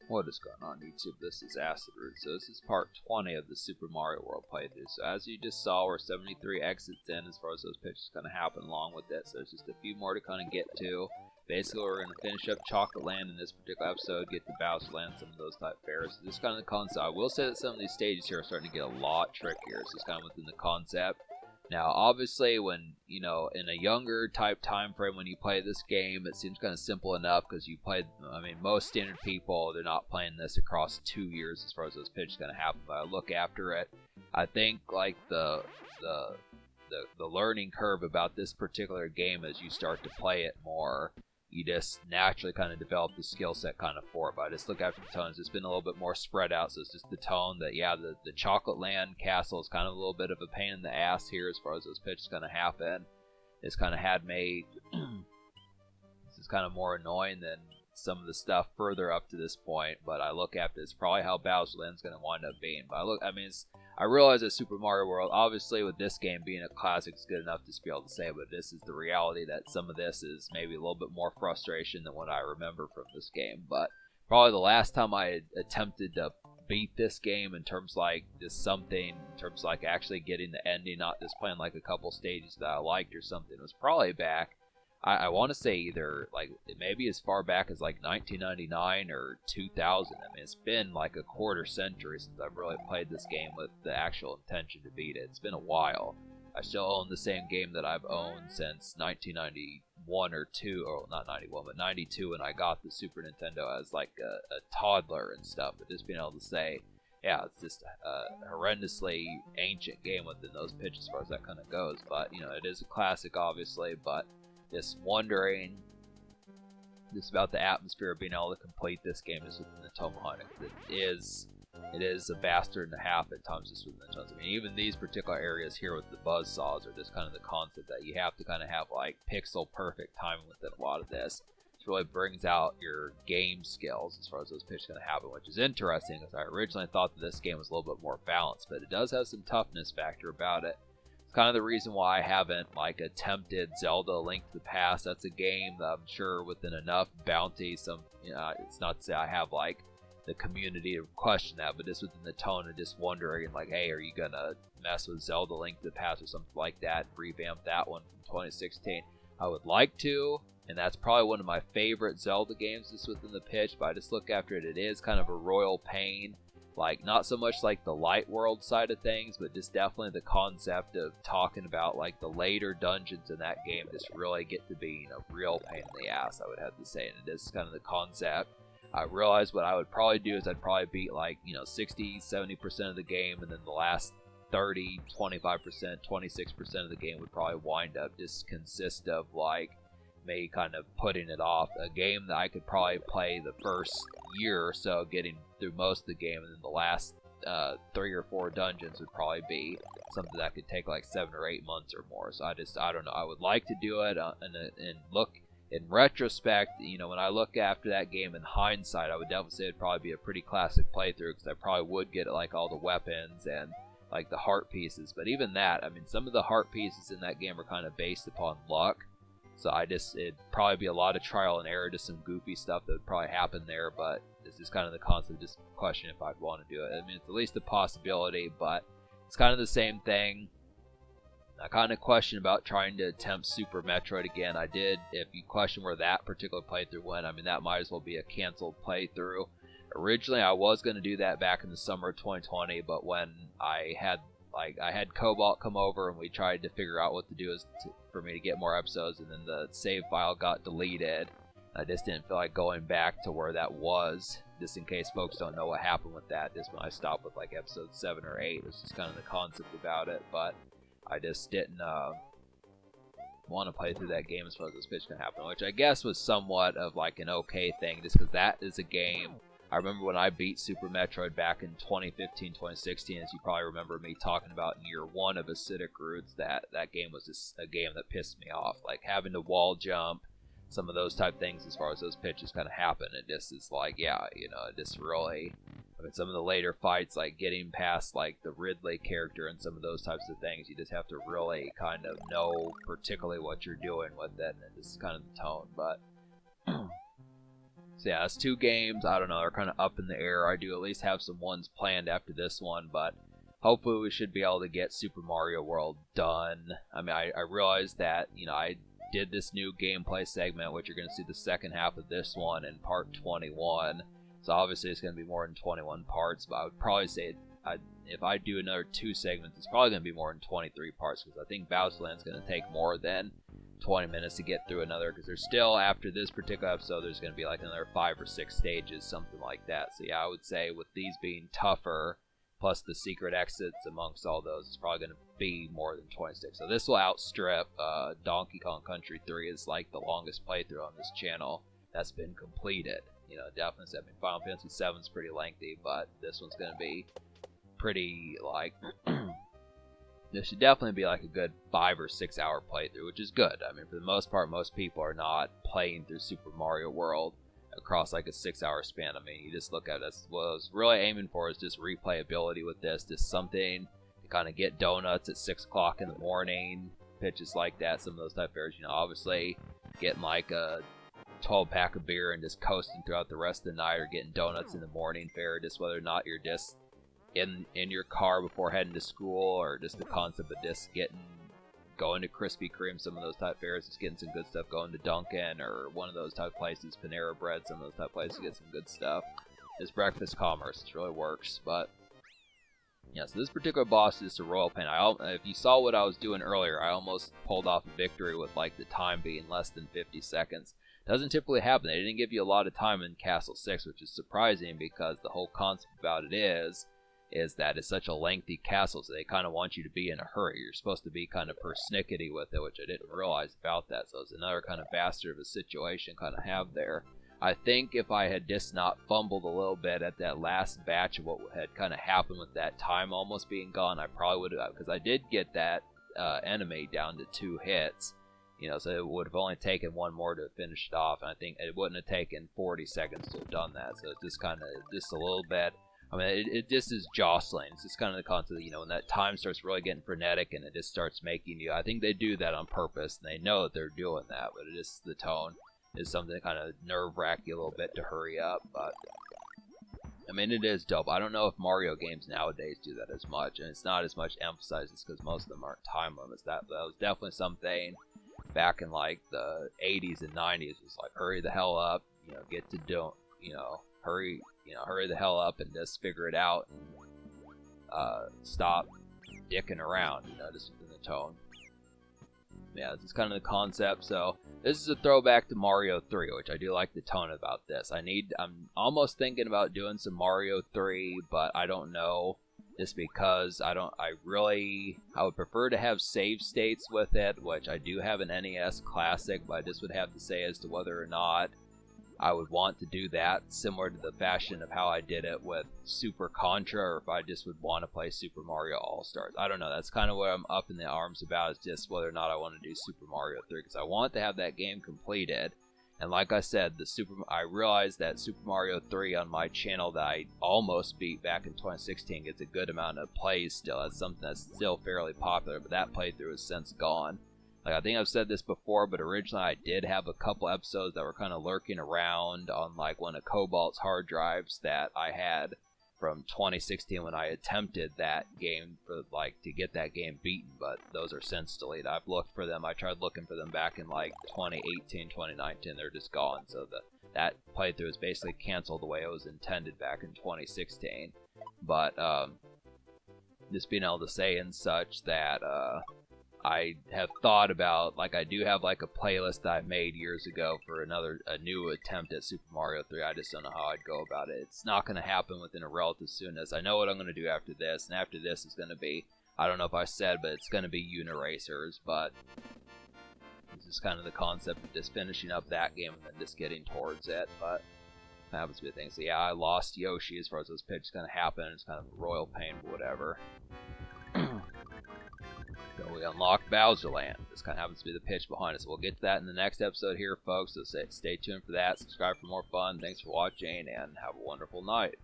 What is going on YouTube? This is Acid Root. So this is part 20 of the Super Mario World playthrough. So as you just saw, we're 73 exits in as far as those pitches going to happen along with it. So there's just a few more to kind of get to. Basically, we're going to finish up Chocolate Land in this particular episode, get to Bowser Land, some of those type fairs. So this is kind of the concept. I will say that some of these stages here are starting to get a lot trickier. So it's kind of within the concept. Now, obviously, when, in a younger type time frame when you play this game, it seems kind of simple enough because you play, most standard people, they're not playing this across 2 years as far as those pitches going to happen. But I look after it, I think, like, the learning curve about this particular game as you start to play it more, you just naturally kind of develop the skill set kind of for it. But I just look after the tones. It's been a little bit more spread out, so it's just the tone that, yeah, the Chocolate Land Castle is kind of a little bit of a pain in the ass here as far as those pitches going to happen. It's kind of had me, this is kind of more annoying than some of the stuff further up to this point, but I look after it's probably how Bowser Land's going to wind up being. But I realize that Super Mario World, obviously with this game being a classic, is good enough to be able to say, but this is the reality that some of this is maybe a little bit more frustration than what I remember from this game. But probably the last time I had attempted to beat this game in terms like just something, in terms like actually getting the ending, not just playing like a couple stages that I liked or something, was probably back, I want to say either like maybe as far back as like 1999 or 2000. It's been like a quarter century since I've really played this game with the actual intention to beat it. It's been a while. I still own the same game that I've owned since 1991 or 2, or not 91, but 92 when I got the Super Nintendo as like a toddler and stuff. But just being able to say, yeah, it's just a horrendously ancient game within those pitches as far as that kind of goes. But, it is a classic, obviously, but just wondering just about the atmosphere of being able to complete this game just within the Tomahawk. It is a bastard and a half at times just within the tones. Even these particular areas here with the buzzsaws are just kind of the concept that you have to kind of have like pixel perfect timing within a lot of this. It really brings out your game skills as far as those pitches going to happen, which is interesting because I originally thought that this game was a little bit more balanced, but it does have some toughness factor about it. Kind of the reason why I haven't attempted Zelda: A Link to the Past. That's a game that I'm sure within enough bounty, it's not to say I have the community to question that, but just within the tone of just wondering hey, are you gonna mess with Zelda: Link to the Past or something like that, revamp that one from 2016? I would like to, and that's probably one of my favorite Zelda games just within the pitch, but I just look after it. It is kind of a royal pain. Not so much the light world side of things, but just definitely the concept of talking about the later dungeons in that game just really get to be a real pain in the ass, I would have to say. And it is kind of the concept. I realized what I would probably do is I'd probably beat 60-70% of the game, and then the last 30, 25%, 26% of the game would probably wind up just consist of me kind of putting it off. A game that I could probably play the first year or so, getting through most of the game, and then the last 3 or 4 dungeons would probably be something that could take 7 or 8 months or more. So I don't know. I would like to do it and look in retrospect. When I look after that game in hindsight, I would definitely say it'd probably be a pretty classic playthrough because I probably would get all the weapons and the heart pieces. But even that, some of the heart pieces in that game are kind of based upon luck. So it'd probably be a lot of trial and error, just some goofy stuff that would probably happen there, but this is kind of the concept, just question if I'd want to do it. It's at least a possibility, but it's kind of the same thing. I kind of question about trying to attempt Super Metroid again. I did, if you question where that particular playthrough went, that might as well be a canceled playthrough. Originally, I was going to do that back in the summer of 2020, but when I had Cobalt come over and we tried to figure out what to do for me to get more episodes, and then the save file got deleted. I just didn't feel like going back to where that was, just in case folks don't know what happened with that. Just when I stopped with episode 7 or 8, it was just kind of the concept about it, but I just didn't want to play through that game as far as this pitch can happen, which I guess was somewhat of an okay thing, just because that is a game. I remember when I beat Super Metroid back in 2015, 2016, as you probably remember me talking about in year 1 of Acidic Roots, that game was just a game that pissed me off. Having to wall jump, some of those type things as far as those pitches kind of happen. It just is it just really, some of the later fights, getting past the Ridley character and some of those types of things, you just have to really kind of know particularly what you're doing with it, and this is kind of the tone, but So yeah, it's 2 games. I don't know, they're kind of up in the air. I do at least have some ones planned after this one, but hopefully we should be able to get Super Mario World done. I mean, I realize that, I did this new gameplay segment, which you're going to see the second half of this one in part 21. So obviously it's going to be more than 21 parts, but I would probably say if I do another 2 segments, it's probably going to be more than 23 parts, because I think Bowser Land's going to take more than 20 minutes to get through another, because there's still, after this particular episode, there's going to be like another 5 or 6 stages, something like that. So yeah, I would say with these being tougher, plus the secret exits amongst all those, it's probably going to be more than 26. So this will outstrip Donkey Kong Country 3 is like the longest playthrough on this channel that's been completed. Definitely, Final Fantasy 7 is pretty lengthy, but this one's going to be pretty, like, this should definitely be like a good 5 or 6 hour playthrough, which is good. I mean, for the most part, most people are not playing through Super Mario World across like a 6 hour span. I mean, you just look at it, what I was really aiming for is just replayability with this, just something to kind of get donuts at 6 o'clock in the morning, pitches like that, some of those type of areas. Obviously getting like a 12-pack of beer and just coasting throughout the rest of the night, or getting donuts in the morning fare, just whether or not you're just in your car before heading to school, or just the concept of just going to Krispy Kreme, some of those type fairs, just getting some good stuff, going to Dunkin' or one of those type places, Panera Bread, some of those type places, get some good stuff. This breakfast commerce, it really works. But yeah, so this particular boss is a royal pain. If you saw what I was doing earlier, I almost pulled off a victory with like the time being less than 50 seconds. Doesn't typically happen. They didn't give you a lot of time in Castle 6, which is surprising, because the whole concept about it is that it's such a lengthy castle, so they kind of want you to be in a hurry. You're supposed to be kind of persnickety with it, which I didn't realize about that, so it's another kind of bastard of a situation kind of have there. I think if I had just not fumbled a little bit at that last batch of what had kind of happened with that time almost being gone, I probably would have, because I did get that enemy down to 2 hits. So it would have only taken 1 more to finish it off, and I think it wouldn't have taken 40 seconds to have done that. So it's just kind of, just a little bit. I mean, it just is jostling. It's just kind of the concept, when that time starts really getting frenetic and it just starts making you, I think they do that on purpose, and they know that they're doing that, but it is, the tone is something that kind of nerve-wrack you a little bit to hurry up. But I mean, it is dope. I don't know if Mario games nowadays do that as much, and it's not as much emphasized just because most of them aren't time limits. That was definitely something back in like the 80s and 90s, was like, hurry the hell up, get to hurry the hell up and just figure it out, and stop dicking around, just within the tone. Yeah, this is kind of the concept. So this is a throwback to Mario 3, which I do like the tone about this. I'm almost thinking about doing some Mario 3, but I don't know, just because I would prefer to have save states with it, which I do have an NES Classic, but I just would have to say as to whether or not I would want to do that, similar to the fashion of how I did it with Super Contra, or if I just would want to play Super Mario All-Stars. I don't know, that's kind of what I'm up in the arms about, is just whether or not I want to do Super Mario 3, because I want to have that game completed. And like I said, I realized that Super Mario 3 on my channel that I almost beat back in 2016 gets a good amount of plays still. That's something that's still fairly popular, but that playthrough has since gone. Like, I think I've said this before, but originally I did have a couple episodes that were kind of lurking around on like one of Cobalt's hard drives that I had from 2016 when I attempted that game to get that game beaten, but those are since deleted. I've looked for them. I tried looking for them back in like 2018, 2019. They're just gone. So that playthrough is basically canceled the way it was intended back in 2016. But just being able to say and such that I have thought about, like, I do have like a playlist that I made years ago for a new attempt at Super Mario 3. I just don't know how I'd go about it. It's not going to happen within a relative soonness. I know what I'm going to do after this, and after this is going to be, I don't know if I said, but it's going to be Uniracers, but this is kind of the concept of just finishing up that game and then just getting towards it, but that happens to be the thing. So yeah, I lost Yoshi as far as those pitches going to happen. It's kind of a royal pain, but whatever. So we unlocked Bowser Land. This kind of happens to be the pitch behind us. We'll get to that in the next episode here, folks. So stay tuned for that. Subscribe for more fun. Thanks for watching, and have a wonderful night.